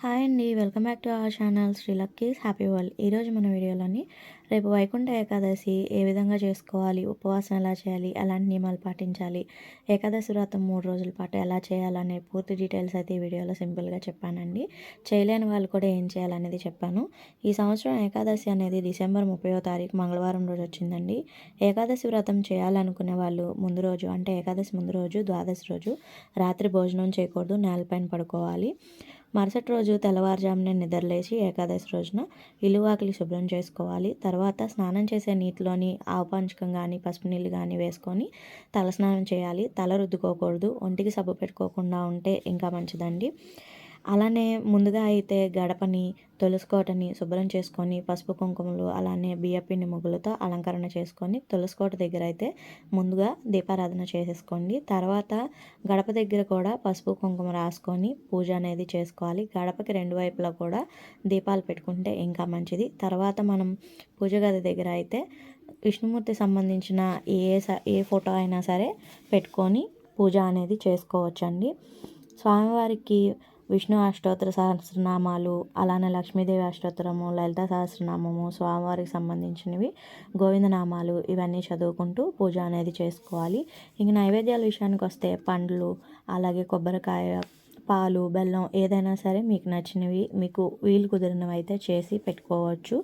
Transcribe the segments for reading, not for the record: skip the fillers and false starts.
Hi అండి. Welcome back to our channel Shri Lucky's happy world. ఈరోజు మన వీడియోలోని రేపు వైకుంఠ ఏకాదశి ఏ విధంగా చేసుకోవాలి, ఉపవాసం ఎలా చేయాలి, ఎలాంటి నియమాలు పాటించాలి, ఏకాదశి వ్రతం 3 రోజుల పాటు ఎలా చేయాలనే పూర్తి డీటెయిల్స్ అయితే ఈ వీడియోలో సింపుల్గా చెప్పానండి. చేయలేని వాళ్ళు కూడా ఏం చేయాలనేది చెప్పాను. ఈ సంవత్సరం ఏకాదశి అనేది డిసెంబర్ 30వ తారీఖు మంగళవారం రోజు వచ్చిందండి. ఏకాదశి వ్రతం చేయాలనుకునే వాళ్ళు ముందు రోజు అంటే ఏకాదశి ముందు రోజు ద్వాదశి రోజు రాత్రి భోజనం చేయకూడదు, నేలపైన పడుకోవాలి. మరుసటి రోజు తెల్లవారుజామునే నిద్రలేచి ఏకాదశి రోజున ఇల్లు వాకిలి శుభ్రం చేసుకోవాలి. తర్వాత స్నానం చేసే నీటిలోని ఆవు పంచకం కానీ పసుపు నీళ్ళు కానీ వేసుకొని తలస్నానం చేయాలి. తల రుద్దుకోకూడదు. ఒంటికి సబ్బు పెట్టుకోకుండా ఉంటే ఇంకా మంచిదండి. అలానే ముందుగా అయితే గడపని తులసికోటని శుభ్రం చేసుకొని పసుపు కుంకుమలు అలానే బియ్యపిండి ముగ్గులతో అలంకరణ చేసుకొని తులసికోట దగ్గర అయితే ముందుగా దీపారాధన చేసేసుకోండి. తర్వాత గడప దగ్గర కూడా పసుపు కుంకుమ రాసుకొని పూజ అనేది చేసుకోవాలి. గడపకి 2 వైపులా కూడా దీపాలు పెట్టుకుంటే ఇంకా మంచిది. తర్వాత మనం పూజ గది దగ్గర అయితే విష్ణుమూర్తి సంబంధించిన ఏ ఫోటో అయినా సరే పెట్టుకొని పూజ అనేది చేసుకోవచ్చండి. స్వామివారికి విష్ణు అష్టోత్తర సహస్రనామాలు అలానే లక్ష్మీదేవి అష్టోత్తరము, లలిత సహస్రనామము, స్వామివారికి సంబంధించినవి గోవిందనామాలు ఇవన్నీ చదువుకుంటూ పూజ అనేది చేసుకోవాలి. ఇంక నైవేద్యాల విషయానికి వస్తే పండ్లు అలాగే కొబ్బరికాయ, పాలు, బెల్లం ఏదైనా సరే మీకు నచ్చినవి మీకు వీలు కుదిరినవి అయితే చేసి పెట్టుకోవచ్చు.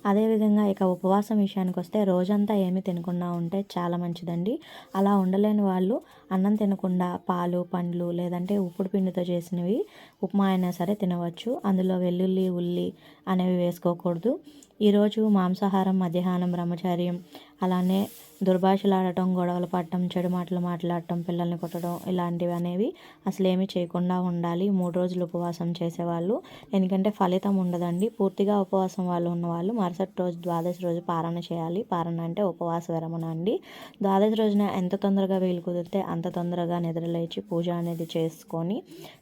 అదేవిధంగా ఇక ఉపవాసం విషయానికి వస్తే రోజంతా ఏమీ తినకుండా ఉంటే చాలా మంచిదండి. అలా ఉండలేని వాళ్ళు అన్నం తినకుండా పాలు, పండ్లు లేదంటే ఉప్పుడు పిండితో చేసినవి ఉప్మా అయినా సరే తినవచ్చు. అందులో వెల్లుల్లి, ఉల్లి అనేవి వేసుకోకూడదు. ఈరోజు మాంసాహారం, మధ్యాహ్నం బ్రహ్మచర్యం, అలానే దుర్భాషలాడటం, గొడవలు పడటం, చెడు మాటలు మాట్లాడటం, పిల్లల్ని కొట్టడం ఇలాంటివి అనేవి అసలు ఏమీ చేయకుండా ఉండాలి 3 రోజులు ఉపవాసం చేసేవాళ్ళు. ఎందుకంటే ఫలితం ఉండదండి. పూర్తిగా ఉపవాసం వాళ్ళు ఉన్నవాళ్ళు మరుసటి రోజు ద్వాదశి రోజు పారణ చేయాలి. పారణ అంటే ఉపవాస విరమణ అండి. ద్వాదశి రోజున ఎంత తొందరగా వీలు కుదిరితే అంత తొందరగా నిద్రలేచి పూజ అనేది చేసుకొని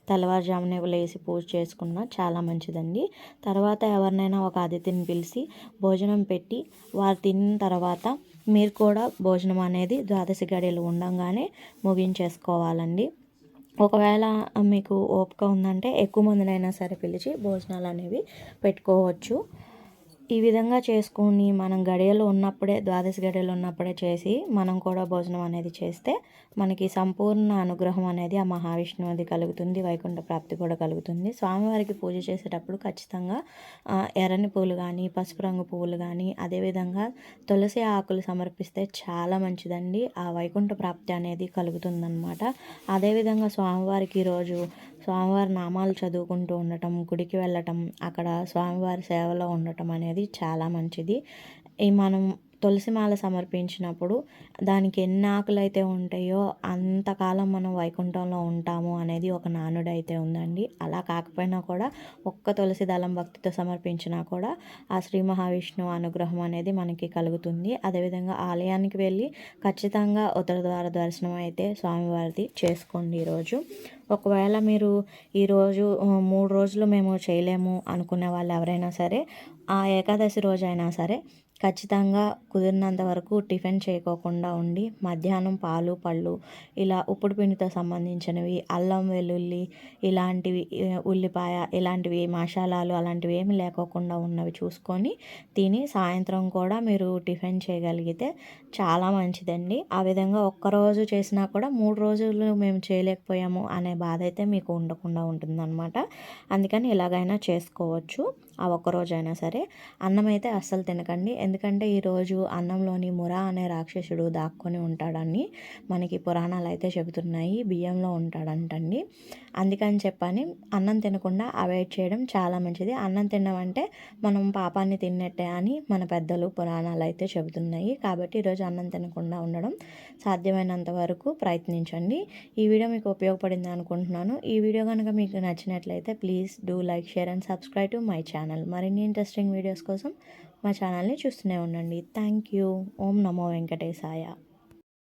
తెల్లవారుజామునే లేచి పూజ చేసుకున్నా చాలా మంచిదండి. తర్వాత ఎవరినైనా ఒక అతిథిని పిలిచి భోజనం పెట్టి వారు తిన్న తర్వాత మీరు కూడా భోజనం అనేది ద్వాదశి గడియలు ఉండంగానే ముగించేసుకోవాలండి. ఒకవేళ మీకు ఓపిక ఉందంటే ఎక్కువ మందినైనా సరే పిలిచి భోజనాలు అనేవి పెట్టుకోవచ్చు. ఈ విధంగా చేసుకొని మనం గడియలు ఉన్నప్పుడే ద్వాదశి గడియలు ఉన్నప్పుడే చేసి మనం కూడా భోజనం అనేది చేస్తే మనకి సంపూర్ణ అనుగ్రహం అనేది ఆ మహావిష్ణువుది కలుగుతుంది. వైకుంఠ ప్రాప్తి కూడా కలుగుతుంది. స్వామివారికి పూజ చేసేటప్పుడు ఖచ్చితంగా ఎర్రని పువ్వులు కానీ పసుపు రంగు పువ్వులు కానీ అదేవిధంగా తులసి ఆకులు సమర్పిస్తే చాలా మంచిదండి. ఆ వైకుంఠ ప్రాప్తి అనేది కలుగుతుందన్నమాట. అదేవిధంగా స్వామివారికి ఈరోజు స్వామివారి నామాలు చదువుకుంటూ ఉండటం, గుడికి వెళ్ళటం, అక్కడ స్వామివారి సేవలో ఉండటం అనేది చాలా మంచిది. మనం తులసిమాల సమర్పించినప్పుడు దానికి ఎన్ని ఆకులు అయితే ఉంటాయో అంతకాలం మనం వైకుంఠంలో ఉంటాము అనేది ఒక నానుడు అయితే ఉందండి. అలా కాకపోయినా కూడా ఒక్క తులసి దళం భక్తితో సమర్పించినా కూడా ఆ శ్రీ మహావిష్ణువు అనుగ్రహం అనేది మనకి కలుగుతుంది. అదేవిధంగా ఆలయానికి వెళ్ళి ఖచ్చితంగా ఉత్తర ద్వార దర్శనం అయితే స్వామివారిది చేసుకోండి ఈరోజు. ఒకవేళ మీరు ఈరోజు 3 రోజులు మేము చేయలేము అనుకునే వాళ్ళు ఎవరైనా సరే ఆ ఏకాదశి రోజైనా సరే ఖచ్చితంగా కుదిరినంత వరకు టిఫిన్ చేయకోకుండా ఉండి మధ్యాహ్నం పాలు, పళ్ళు ఇలా ఉప్పుడు పిండితో సంబంధించినవి, అల్లం, వెల్లుల్లి ఇలాంటివి, ఉల్లిపాయ ఇలాంటివి మసాలాలు అలాంటివి ఏమి లేకోకుండా ఉన్నవి చూసుకొని తిని సాయంత్రం కూడా మీరు టిఫిన్ చేయగలిగితే చాలా మంచిదండి. ఆ విధంగా ఒక్కరోజు చేసినా కూడా 3 రోజులు మేము చేయలేకపోయాము అనే బాధ అయితే మీకు ఉండకుండా ఉంటుందన్నమాట. అందుకని ఎలాగైనా చేసుకోవచ్చు ఆ ఒక్కరోజైనా సరే. అన్నం అయితే అస్సలు తినకండి. ఎందుకంటే ఈరోజు అన్నంలోని ముర అనే రాక్షసుడు దాక్కొని ఉంటాడని మనకి పురాణాలు అయితే చెబుతున్నాయి. బియ్యంలో ఉంటాడంటండి. అందుకని చెప్పని అన్నం తినకుండా అవాయిడ్ చేయడం చాలా మంచిది. అన్నం తినమంటే మనం పాపాన్ని తిన్నట్టే అని మన పెద్దలు పురాణాలు అయితే చెబుతున్నాయి. కాబట్టి ఈరోజు అన్నం తినకుండా ఉండడం సాధ్యమైనంత వరకు ప్రయత్నించండి. ఈ వీడియో మీకు ఉపయోగపడింది అనుకుంటున్నాను. ఈ వీడియో కనుక మీకు నచ్చినట్లయితే please do like, share and subscribe to my channel. మరిన్ని ఇంట్రెస్టింగ్ వీడియోస్ కోసం మా ఛానల్ని చూస్తూనే ఉండండి. Thank you. Om Namo Venkatesaya.